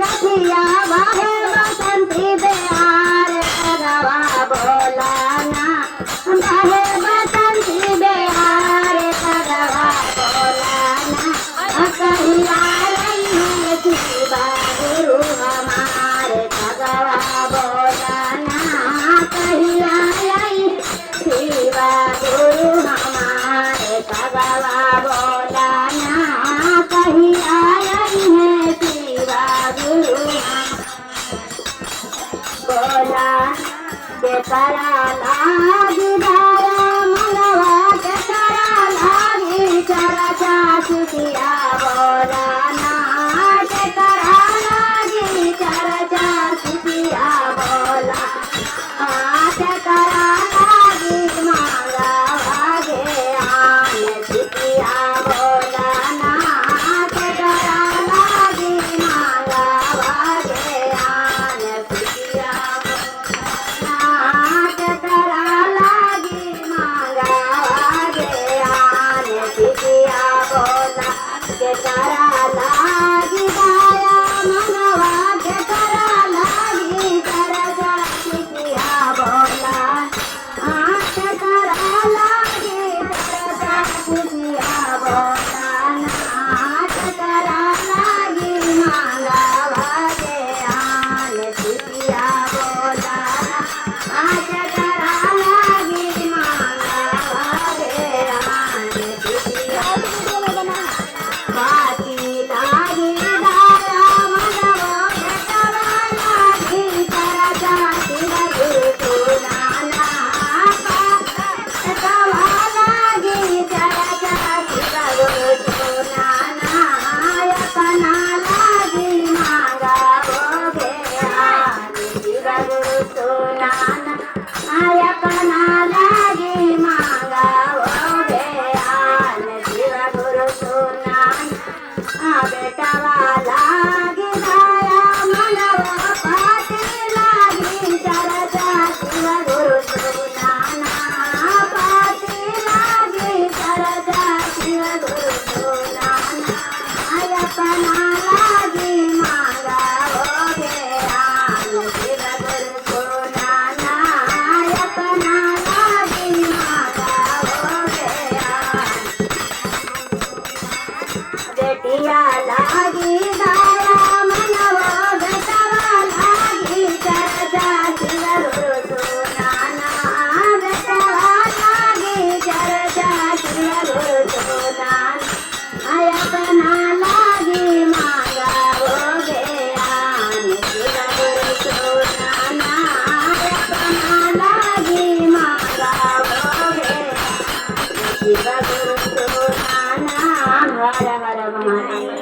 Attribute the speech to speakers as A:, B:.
A: गठिया बाहे बसंती बेहार कगवा बोलाना बाहे बसंती बेहार कगवा बोलाना कहिया रही शिवा गुरु हमारे कगवा बोलाना कहिया रही शिवा गुरु हमारे कगवा बोलाना कहिया रही शिवा गुरु बोला के करा लागी दारा मनवा के करा लागी चरा चाचिया बोला ना के करा लागी चरा चाचिया बोला के करा लागी मांगा भागे आने चितिया बोला ना के करा लागी मांगा भागे आने चितिया के करा लागी मांगा भागे आने चितिया बोला के करा लागी दाया मनवा के करा लागी चरा चितिया बोला के करा लागी चरा चितिया बोला के करा लागी मांगा भागे आने चितिया बोला के करा लागी मांगा भागे आने चितिया बाती लागी दाया मनवा के करा लागी चरा चितिया गुरुनाना कवा लागी चरा चितिया गुरुनाना अपना लागी मांगा भोगे आने शिवा गुरुनाना अपना लागी मांगा भोगे आने शिवा गुरुनाना बेटवा लागी दाया मनवा पाटी लागी चरा चितिया गुरुनाना पाटी लागी चरा चितिया गुरुनाना अपना लागी मांगा भोगे आने शिवा गुरुनाना अपना लागी मांगा भोगे आने बेटिया लागी दाया मनवा बेटवा लागी चरा चितिया गुरुनाना बेटवा लागी चरा चितिया गुरुनाना अपना लागी मांगा भोगे आने शिवा गुरुनाना अपना लागी मांगा भोगे शिवा गुरुनाना हर हर महादेव।